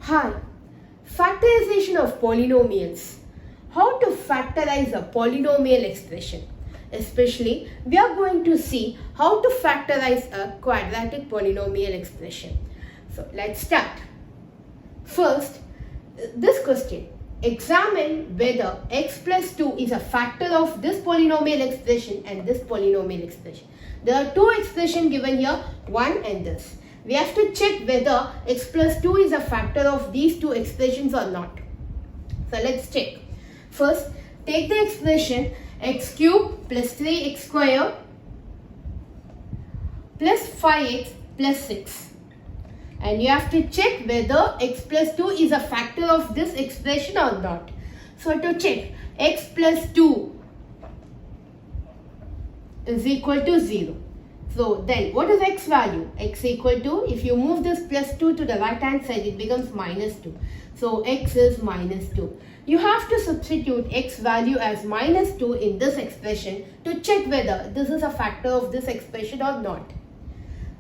Hi, factorization of polynomials. How to factorize a polynomial expression. Especially, we are going to see how to factorize a quadratic polynomial expression. So, let's start. First, this question. Examine whether x plus 2 is a factor of this polynomial expression and this polynomial expression. There are two expressions given here, one and this. We have to check whether x plus 2 is a factor of these two expressions or not. So let's check. First, take the expression x cube plus 3x square plus 5x plus 6. And you have to check whether x plus 2 is a factor of this expression or not. So to check, x plus 2 is equal to 0. So then what is x value? X equal to, if you move this plus 2 to the right hand side, it becomes minus 2. So x is minus 2. You have to substitute x value as minus 2 in this expression to check whether this is a factor of this expression or not.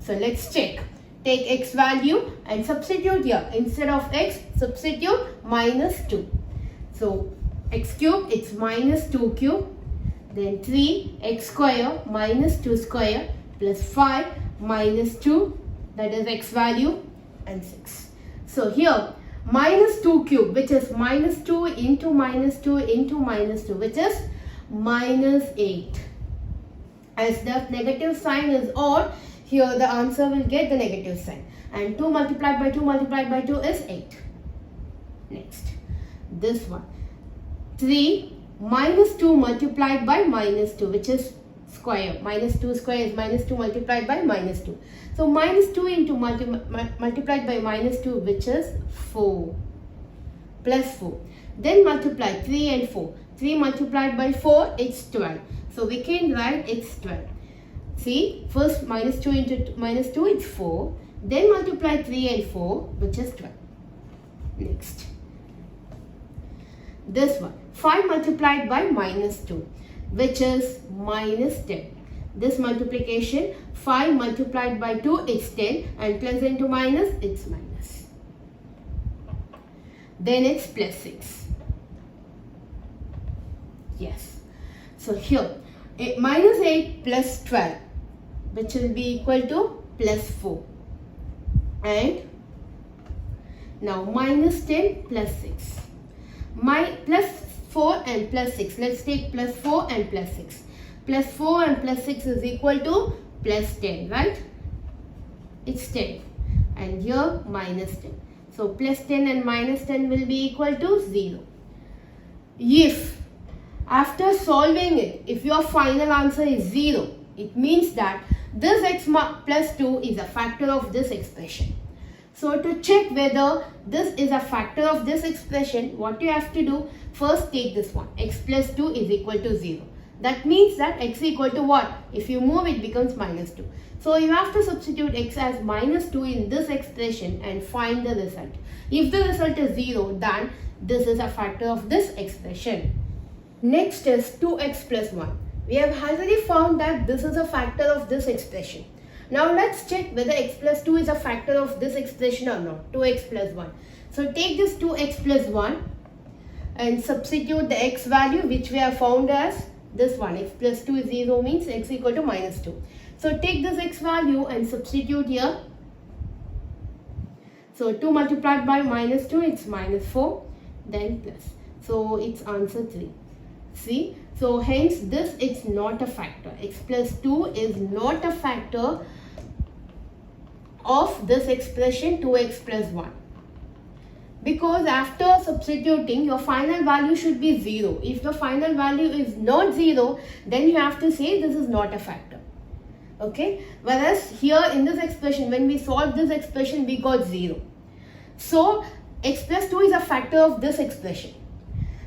So let's check. Take x value and substitute here. Instead of x, substitute minus 2. So x cube, it's minus 2 cube. Then 3x square minus 2 square plus 5 minus 2, that is x value, and 6. So here minus 2 cube, which is minus 2 into minus 2 into minus 2, which is minus 8. As the negative sign is odd, here the answer will get the negative sign. And 2 multiplied by 2 multiplied by 2 is 8. Next, this one. 3 minus 2 multiplied by minus 2, which is square. Minus 2 square is minus 2 multiplied by minus 2. So minus 2 into multiplied by minus 2, which is 4 plus 4. Then multiply 3 and 4. 3 multiplied by 4, it's 12. So we can write it's 12. See, first minus 2 into minus 2, it's 4. Then multiply 3 and 4, which is 12. Next. This one. 5 multiplied by minus 2, which is minus 10. This multiplication, 5 multiplied by 2, it's 10, and plus into minus, it's minus. Then it's plus 6. Yes. So here, minus 8 plus 12, which will be equal to plus 4. And now minus 10 plus 6. Plus 4 and plus 6. Let's take plus 4 and plus 6. Plus 4 and plus 6 is equal to plus 10, right? It's 10. And here minus 10. So plus 10 and minus 10 will be equal to 0. If after solving it, if your final answer is 0, it means that this x plus 2 is a factor of this expression. So to check whether this is a factor of this expression, what you have to do, first take this one. X plus 2 is equal to 0. That means that x equal to what? If you move, it becomes minus 2. So you have to substitute x as minus 2 in this expression and find the result. If the result is 0, then this is a factor of this expression. Next is 2x plus 1. We have already found that this is a factor of this expression. Now let's check whether x plus 2 is a factor of this expression or not. 2x plus 1. So take this 2x plus 1 and substitute the x value which we have found as this one. X plus 2 is 0 means x equal to minus 2. So take this x value and substitute here. So 2 multiplied by minus 2, it's minus 4, then plus. So it's answer 3. See? So hence this is not a factor. X plus 2 is not a factor of this expression 2x plus 1. Because after substituting, your final value should be 0. If the final value is not 0, then you have to say this is not a factor. Okay? Whereas here in this expression, when we solve this expression, we got 0. So x plus 2 is a factor of this expression.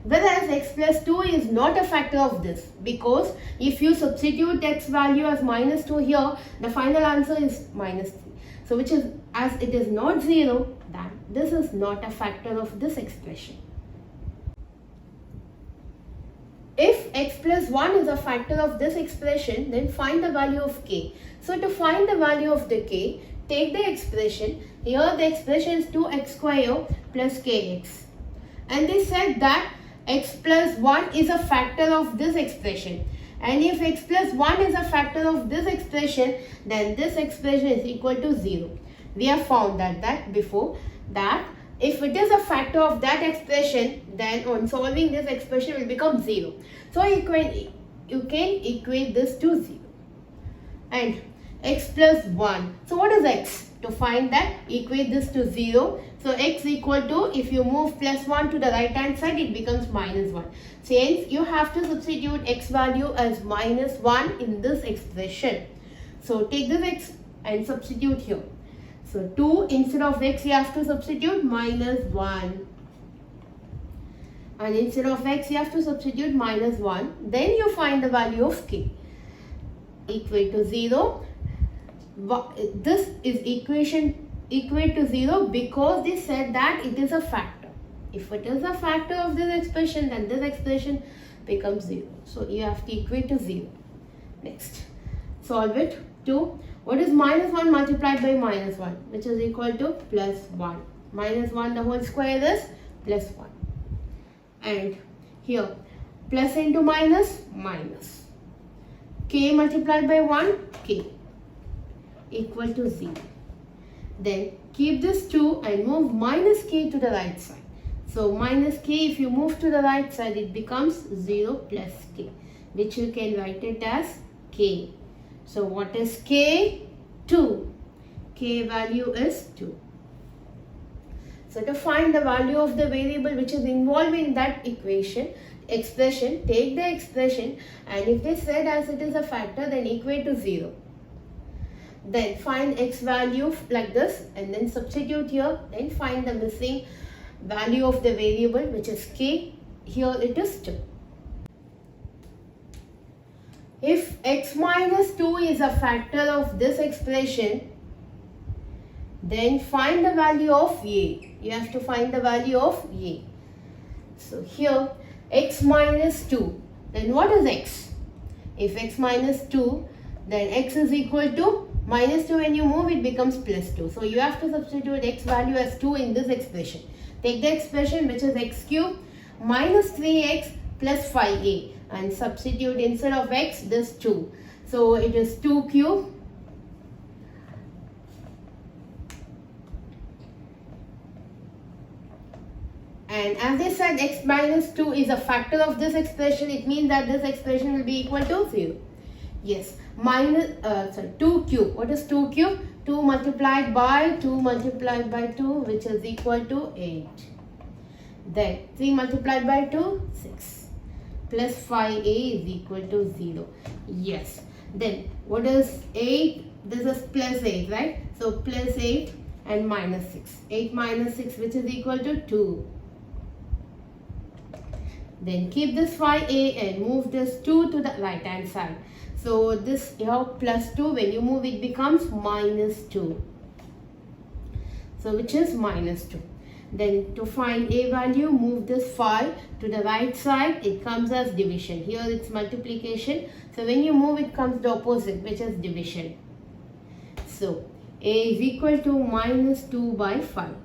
Whereas x plus 2 is not a factor of this, because if you substitute x value as minus 2 here, the final answer is minus 3. So which is, as it is not 0, then this is not a factor of this expression. If x plus 1 is a factor of this expression, then find the value of k. So to find the value of the k, take the expression. Here the expression is 2x square plus kx. And they said that x plus 1 is a factor of this expression. And if x plus 1 is a factor of this expression, then this expression is equal to 0. We have found that before, that if it is a factor of that expression, then on solving this expression will become 0. So you can equate this to 0. And x plus 1. So what is x? To find that, equate this to 0. So x equal to, if you move plus 1 to the right hand side, it becomes minus 1. So hence you have to substitute x value as minus 1 in this expression. So take this x and substitute here. So 2 instead of x you have to substitute minus 1. And instead of x you have to substitute minus 1. Then you find the value of k. Equate to 0. This is equate to 0 because they said that it is a factor. If it is a factor of this expression, then this expression becomes 0. So you have to equate to 0. Next, solve it to, what is minus 1 multiplied by minus 1, which is equal to plus 1. Minus 1 the whole square is plus 1. And here, plus into minus, minus. K multiplied by 1, k, equal to 0. Then keep this 2 and move minus k to the right side. So minus k, if you move to the right side, it becomes 0 plus k, which you can write it as k. So what is k? 2. K value is 2. So to find the value of the variable which is involved in that expression, take the expression, and if they said as it is a factor, then equate to 0. Then find x value like this and then substitute here, then find the missing value of the variable which is k. Here it is 2. If x minus 2 is a factor of this expression, then find the value of a. You have to find the value of a. So here x minus 2, then what is x? If x minus 2, then x is equal to minus 2, when you move it becomes plus 2. So you have to substitute x value as 2 in this expression. Take the expression which is x cube minus 3x plus 5a and substitute instead of x this 2. So it is 2 cube and as they said x minus 2 is a factor of this expression, it means that this expression will be equal to 0. Yes, 2 cube. What is 2 cube? 2 multiplied by 2 multiplied by 2, which is equal to 8. Then 3 multiplied by 2, 6. Plus 5a is equal to 0. Yes. Then what is 8? This is plus 8, right? So plus 8 and minus 6. 8 minus 6, which is equal to 2. Then keep this 5a and move this 2 to the right hand side. So this here plus 2, when you move it becomes minus 2. So which is minus 2. Then to find a value, move this 5 to the right side, it comes as division. Here it's multiplication. So when you move it comes the opposite, which is division. So a is equal to minus 2 by 5.